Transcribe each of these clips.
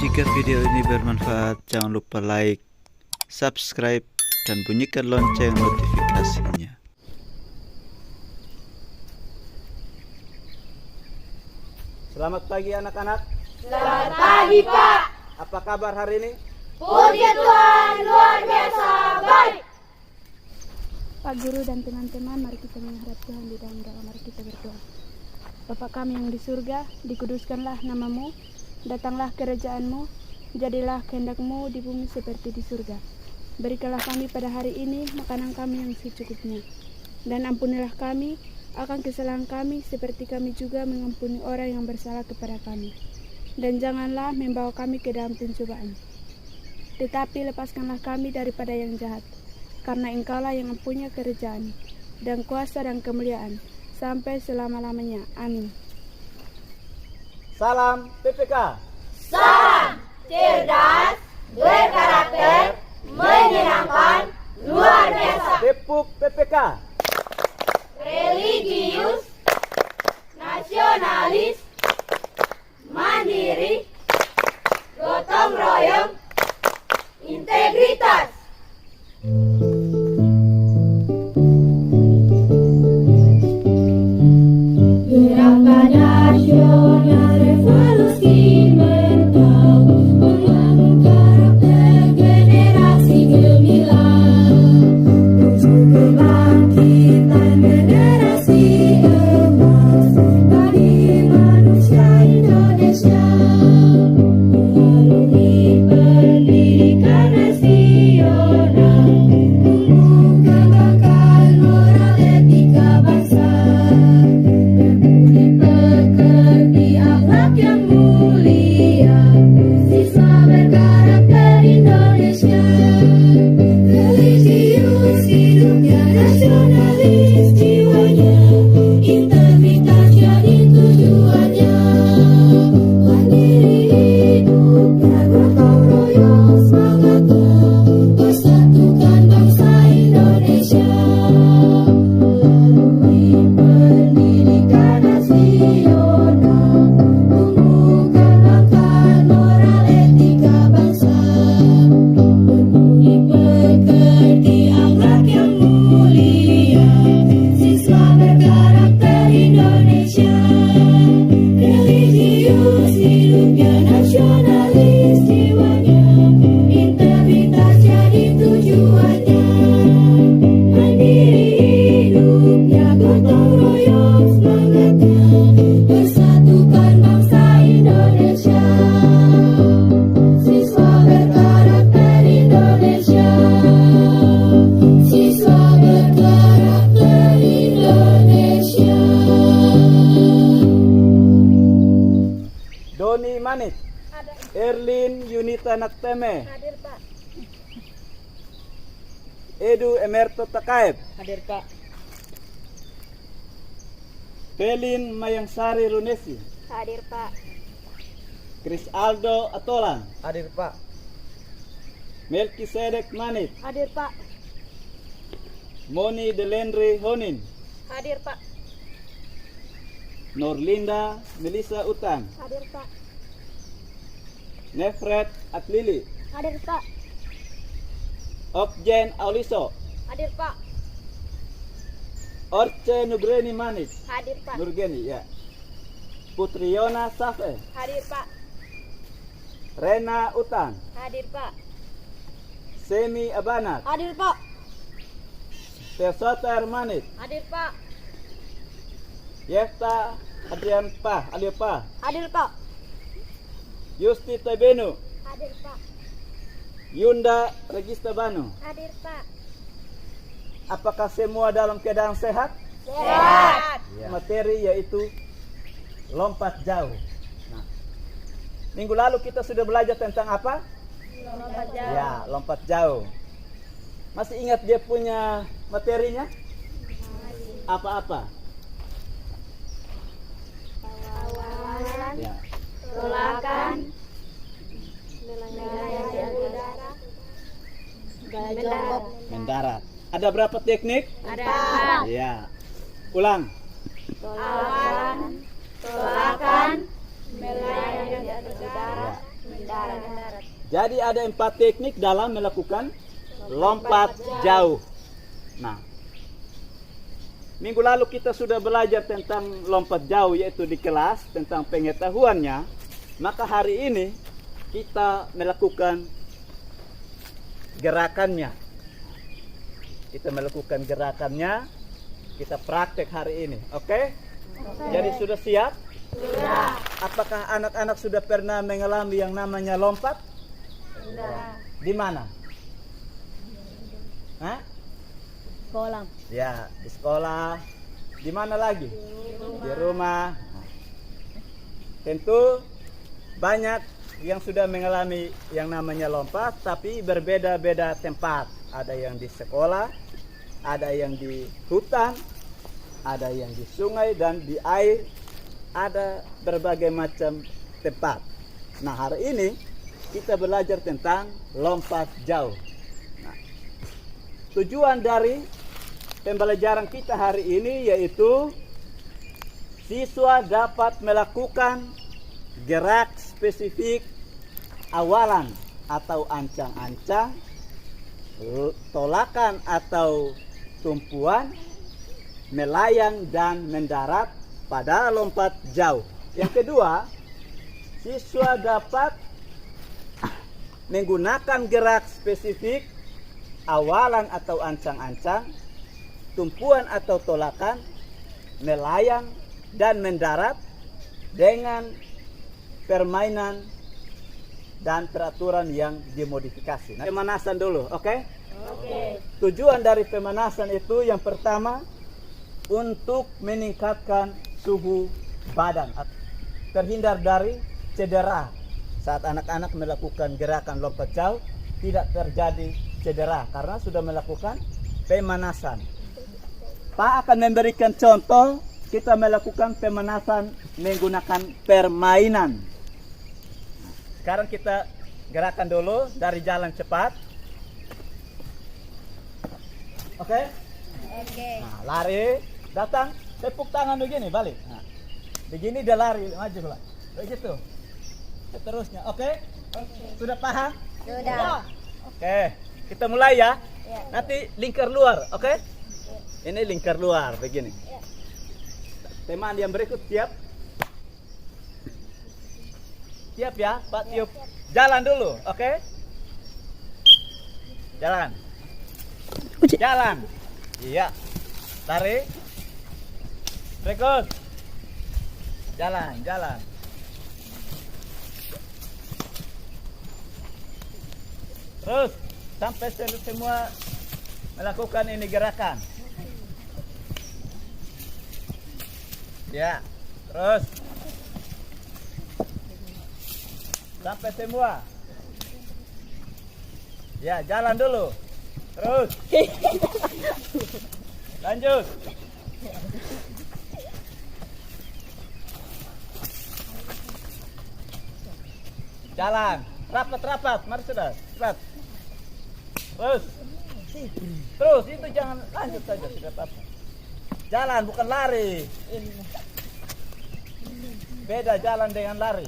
Jika video ini bermanfaat, jangan lupa like, subscribe, dan bunyikan lonceng notifikasinya. Selamat pagi anak-anak. Selamat pagi, Pak. Apa kabar hari ini? Puji Tuhan, luar biasa baik. Pak Guru dan teman-teman, mari kita menghadap Tuhan di dalam doa. Mari kita berdoa. Bapa kami yang di surga, dikuduskanlah namamu, datanglah kerajaan-Mu, jadilah kehendak-Mu di bumi seperti di surga. Berikanlah kami pada hari ini makanan kami yang secukupnya, dan ampunilah kami akan kesalahan kami seperti kami juga mengampuni orang yang bersalah kepada kami. Dan janganlah membawa kami ke dalam pencobaan, tetapi lepaskanlah kami daripada yang jahat, karena Engkaulah yang mempunyai kerajaan dan kuasa dan kemuliaan sampai selama-lamanya. Amin. Salam PPK. Salam cerdas, berkarakter, menyenangkan, luar biasa. Tepuk PPK. Religius, nasionalis, mandiri, gotong royong, integritas. Gerakan nasional revolusi mental membangun karakter generasi gemilang, tujuh kebangkitan generasi emas bagi manusia Indonesia, melalui pendidikan nasional tumbuh kebanggaan moral etika bangsa, pekerti akhlak yang mulia, siswa berkarakter Indonesia, religius hidupnya, nasionalis jiwanya, integritas jadi tujuannya, mandiri hidupnya, gotong royong semangatnya, persatukan bangsa Indonesia, melalui pendidikan nasional tumbuh kebanggaan moral etika bangsa, penuhi pekerti akhlak yang mulia, siswa berkarakter Indonesia, religius hidupnya, nasionalis jiwanya, integritas jadi tujuannya, mandiri hidupnya, gotong royong semangatnya, persatukan bangsa Indonesia, siswa berkarakter Indonesia, siswa berkarakter Indonesia. Doni Manik. Erlin Yunita Nakteme. Hadir, Pak. Edu Emerto Takaib. Hadir, Pak. Pelin Mayangsari Runesi. Hadir, Pak. Chris Aldo Atolan. Hadir Pak. Melkisedek Manit. Hadir, Pak. Moni Delendre Honin. Hadir, Pak. Norlinda Melisa Utan. Hadir, Pak. Nefret Atlili. Hadir, Pak. Opjen Auliso. Hadir, Pak. Orce Nugreni Manis. Hadir, Pak. Nurgeni ya. Putriona Safe. Hadir, Pak. Rena Utan. Hadir, Pak. Semi Abanat. Hadir, Pak. Persota Manit. Hadir, Pak. Yefta Adrian Pah Aliapa. Hadir, Pak. Yusti Tabenu. Hadir, Pak. Yunda Regista Banu. Hadir, Pak. Apakah semua dalam keadaan sehat? Sehat. Materi yaitu lompat jauh. Nah, minggu lalu kita sudah belajar tentang apa? Lompat jauh. Ya, lompat jauh. Masih ingat dia punya materinya? Apa-apa? Awalan, Ya. tolakan, melayani udara, mendarat. Mendarat. Ada berapa teknik? Ada Ya. Ulang. awalan, tolakan, melayani udara, mendarat. Jadi ada 4 teknik dalam melakukan lompat jauh. Nah, minggu lalu kita sudah belajar tentang lompat jauh yaitu di kelas tentang pengetahuannya. Maka hari ini kita melakukan gerakannya. Kita melakukan gerakannya. Kita praktek hari ini. Oke? Jadi sudah siap? Sudah. Apakah anak-anak sudah pernah mengalami yang namanya lompat? Sudah. Di mana? Hah? Sekolah. Ya, di sekolah. Di mana lagi? Di rumah. Tentu banyak yang sudah mengalami yang namanya lompat, tapi berbeda-beda tempat. Ada yang di sekolah, ada yang di hutan, ada yang di sungai dan di air. Ada berbagai macam tempat. Nah, hari ini kita belajar tentang lompat jauh. Nah, tujuan dari pembelajaran kita hari ini yaitu siswa dapat melakukan gerak spesifik awalan atau ancang-ancang, tolakan atau tumpuan, melayang dan mendarat pada lompat jauh. Yang kedua, siswa dapat menggunakan gerak spesifik awalan atau ancang-ancang, tumpuan atau tolakan, melayang dan mendarat dengan permainan dan peraturan yang dimodifikasi. Nah, pemanasan dulu, oke? Oke. Tujuan dari pemanasan itu yang pertama untuk meningkatkan suhu badan, terhindar dari cedera. Saat anak-anak melakukan gerakan lompat jauh tidak terjadi cedera karena sudah melakukan pemanasan. Pak akan memberikan contoh kita melakukan pemanasan menggunakan permainan. Sekarang kita gerakan dulu dari jalan cepat. Oke? Oke. Nah, lari, datang, tepuk tangan begini, balik. Nah, begini dia lari, maju lah. Begitu. Seterusnya, oke? Sudah paham? Sudah. Oke, kita mulai ya. Ya. Nanti lingkar luar, oke? Ini lingkar luar, begini. Teman yang berikut siap? Siap ya, Pak Tiup. Jalan dulu, oke? Jalan. Jalan. Iya. Lari. Berikut. Jalan, jalan. Terus sampai semua melakukan ini gerakan. Ya, terus sampai semua. Ya, jalan dulu. Terus. Lanjut. Jalan. Rapat-rapat. Mari sudah. Cepat. Terus. Terus, itu jangan lanjut saja sudah apa. Jalan bukan lari. Beda jalan dengan lari.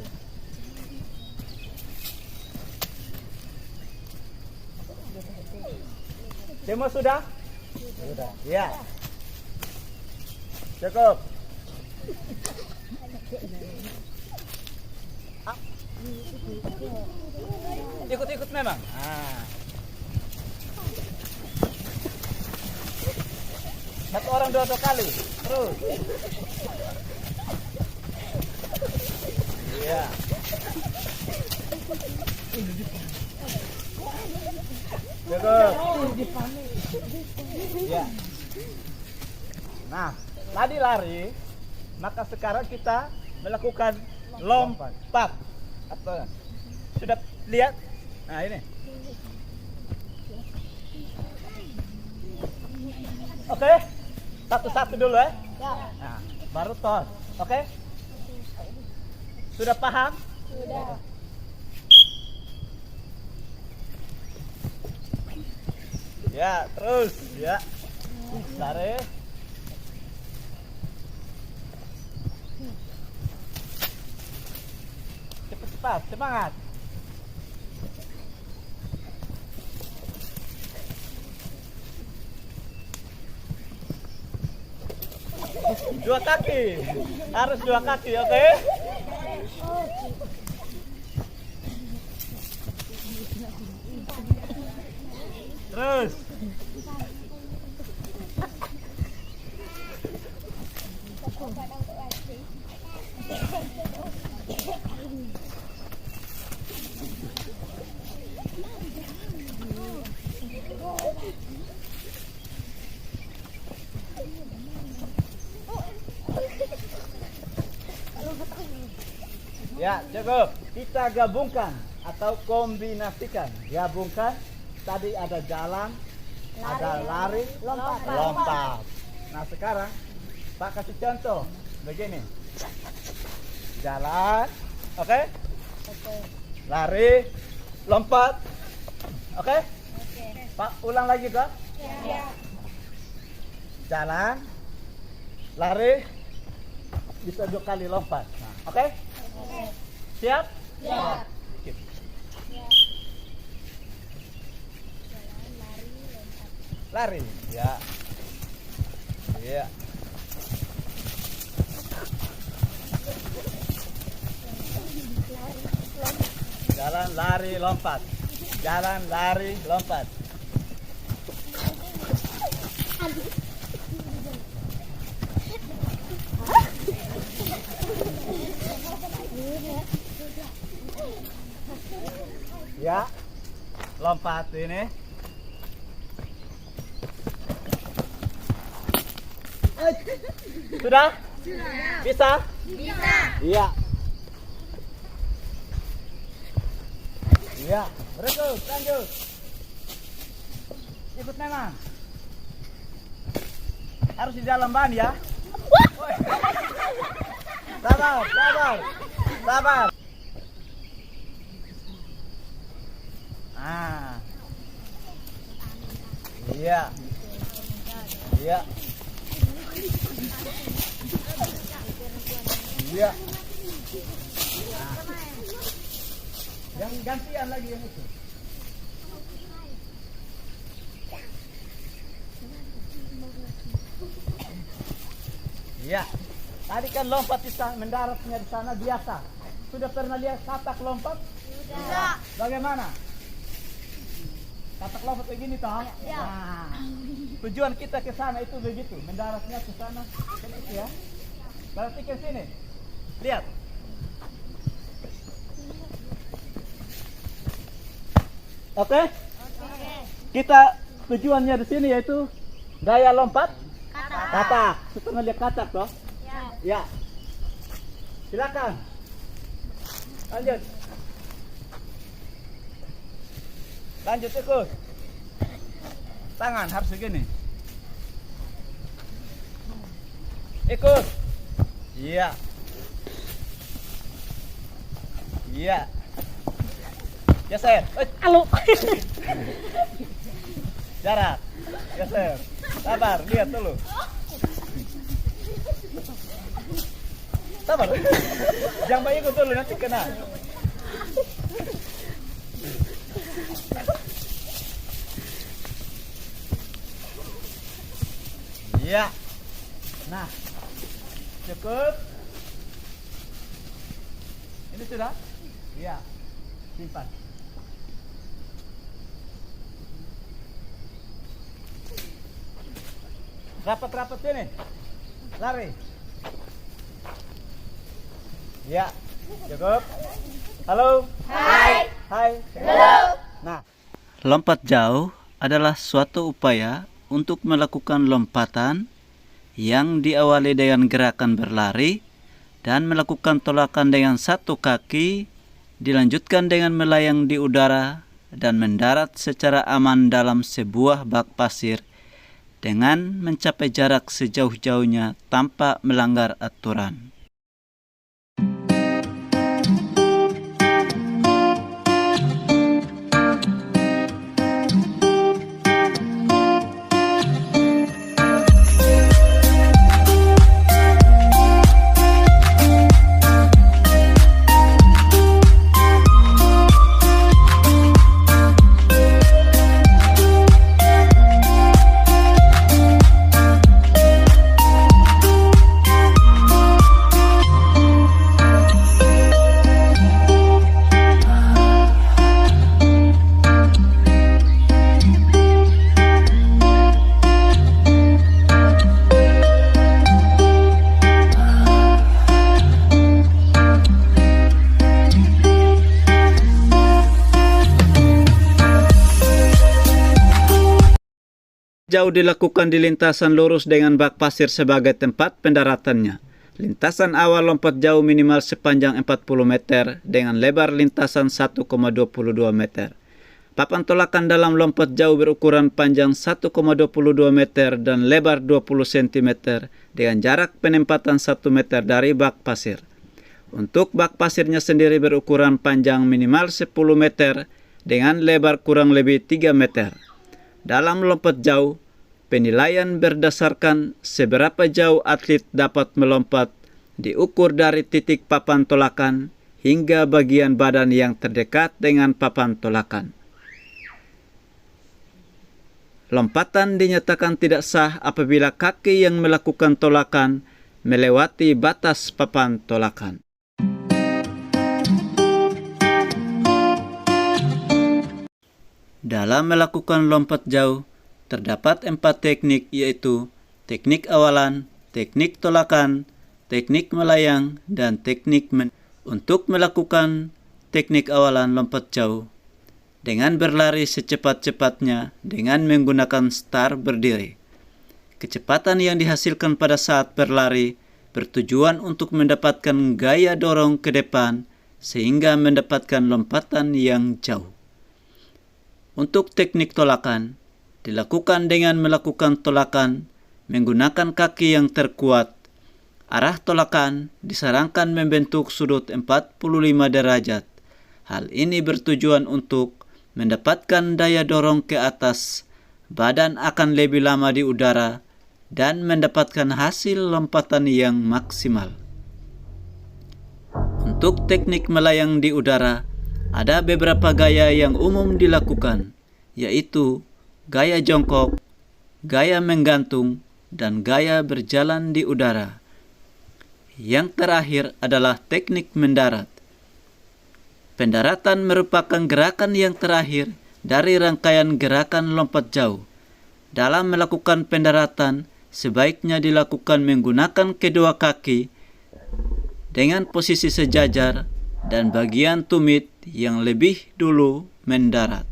Semua sudah? Sudah. Ya. Cukup. Ikut-ikut memang. Nah. Satu orang dua kali. Terus. Iya. Cukup. Ya. Nah, tadi lari, maka sekarang kita melakukan lompat. Apa? Sudah lihat? Nah, ini. Oke? Satu-satu dulu ya. Nah, baru tos. Oke? Sudah paham? Sudah. Ya, terus ya. Lari. Cepat-cepat, semangat. Dua kaki. Harus dua kaki, oke? Terus. Ya, cukup. Kita gabungkan atau kombinasikan. Gabungkan. Tadi ada jalan, ada lari, lompat. Nah, sekarang Pak kasih contoh. Begini. Jalan, oke? Lari, lompat. Oke? Pak, ulang lagi, Pak. Jalan, lari, bisa 2 kali lompat. Nah, oke? Siap? Siap. Skip. Lari, ya. Iya. Jalan, lari, lompat. Jalan, lari, lompat. Ya, lompat ini. Sudah? Bisa? Bisa. Iya. Iya, berikut, lanjut. Ikut memang. Harus di dalam ban ya. Sabar, sabar. Sabar. Ah. Iya. Iya. Iya. Nah. Yang gantian lagi yang itu. Iya. Tadi kan lompat di sana, mendaratnya di sana biasa. Sudah pernah lihat katak lompat? Sudah. Bagaimana? Katak lompat begini toh? Ya. Nah, tujuan kita ke sana itu begitu, mendaratnya ke sana. Kan itu ya. Berarti ke sini. Lihat. Oke? Kita tujuannya di sini yaitu gaya lompat katak. Pernah lihat katak toh? Ya. Silakan. Lanjut. Lanjut ikut. Tangan harus begini. Ikut. Iya. Iya. Geser. Halo. Jarak. Geser. Sabar, lihat dulu. Sabar. Jangan banyak ikut dulu nanti kena. Iya. Nah, cukup. Ini sudah? Iya. Simpan. Rapat-rapat sini. Lari. Ya, cukup. Halo. Hai. Hai. Halo. Nah, Lompat jauh adalah suatu upaya untuk melakukan lompatan yang diawali dengan gerakan berlari dan melakukan tolakan dengan satu kaki, dilanjutkan dengan melayang di udara dan mendarat secara aman dalam sebuah bak pasir dengan mencapai jarak sejauh-jauhnya tanpa melanggar aturan. Jauh dilakukan di lintasan lurus dengan bak pasir sebagai tempat pendaratannya. Lintasan awal lompat jauh minimal sepanjang 40 meter dengan lebar lintasan 1,22 meter. Papan tolakan dalam lompat jauh berukuran panjang 1,22 meter dan lebar 20 cm dengan jarak penempatan 1 meter dari bak pasir. Untuk bak pasirnya sendiri berukuran panjang minimal 10 meter dengan lebar kurang lebih 3 meter. Dalam lompat jauh, penilaian berdasarkan seberapa jauh atlet dapat melompat diukur dari titik papan tolakan hingga bagian badan yang terdekat dengan papan tolakan. Lompatan dinyatakan tidak sah apabila kaki yang melakukan tolakan melewati batas papan tolakan. Dalam melakukan lompat jauh, terdapat 4 teknik, yaitu teknik awalan, teknik tolakan, teknik melayang, dan teknik Untuk melakukan teknik awalan lompat jauh, dengan berlari secepat-cepatnya dengan menggunakan start berdiri. Kecepatan yang dihasilkan pada saat berlari bertujuan untuk mendapatkan gaya dorong ke depan sehingga mendapatkan lompatan yang jauh. Untuk teknik tolakan, dilakukan dengan melakukan tolakan menggunakan kaki yang terkuat. Arah tolakan disarankan membentuk sudut 45 derajat. Hal ini bertujuan untuk mendapatkan daya dorong ke atas, badan akan lebih lama di udara, dan mendapatkan hasil lompatan yang maksimal. Untuk teknik melayang di udara, ada beberapa gaya yang umum dilakukan, yaitu gaya jongkok, gaya menggantung, dan gaya berjalan di udara. Yang terakhir adalah teknik mendarat. Pendaratan merupakan gerakan yang terakhir dari rangkaian gerakan lompat jauh. Dalam melakukan pendaratan, sebaiknya dilakukan menggunakan kedua kaki dengan posisi sejajar dan bagian tumit yang lebih dulu mendarat.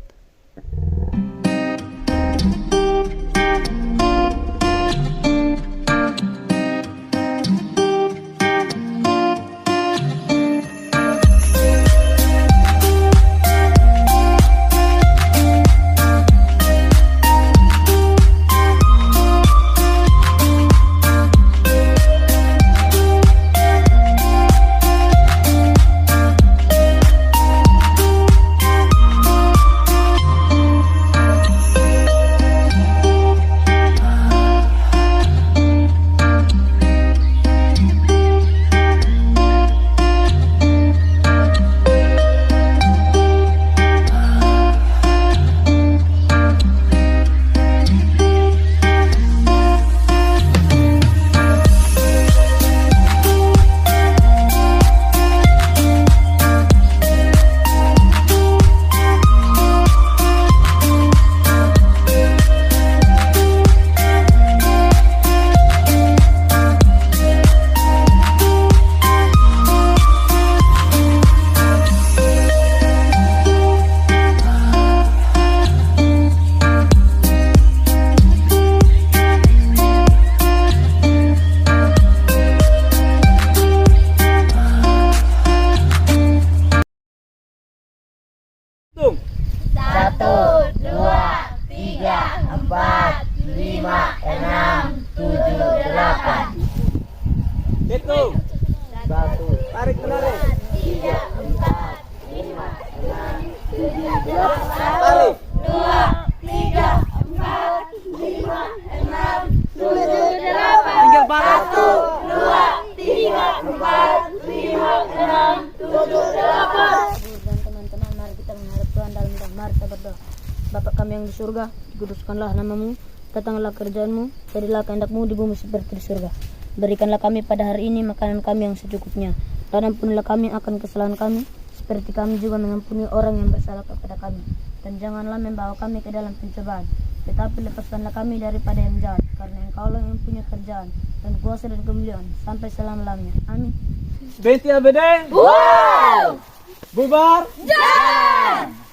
Hitung. 1. Tarik menarik. 3, 4, 5, 6, 7, 8. Tarik. 2, 3, 4, 5, 6, 7, 8. Tinggal balik. 1, 2, 3, 4, 5, 6, 7, 8. Dan teman-teman, mari kita menghadap Tuhan dalam doa. Mari kita berdoa. Bapa kami yang di surga, dikuduskanlah namamu, datanglah kerjaanmu, jadilah kehendakmu di bumi seperti di surga. Berikanlah kami pada hari ini makanan kami yang secukupnya, dan ampunilah kami akan kesalahan kami, seperti kami juga mengampuni orang yang bersalah kepada kami. Dan janganlah membawa kami ke dalam pencobaan, tetapi lepaskanlah kami daripada yang jahat, karena Engkaulah yang punya kerjaan dan kuasa dan kemuliaan sampai selama-lamanya. Amin. Benti abede. Wow. Bubar. Jangan.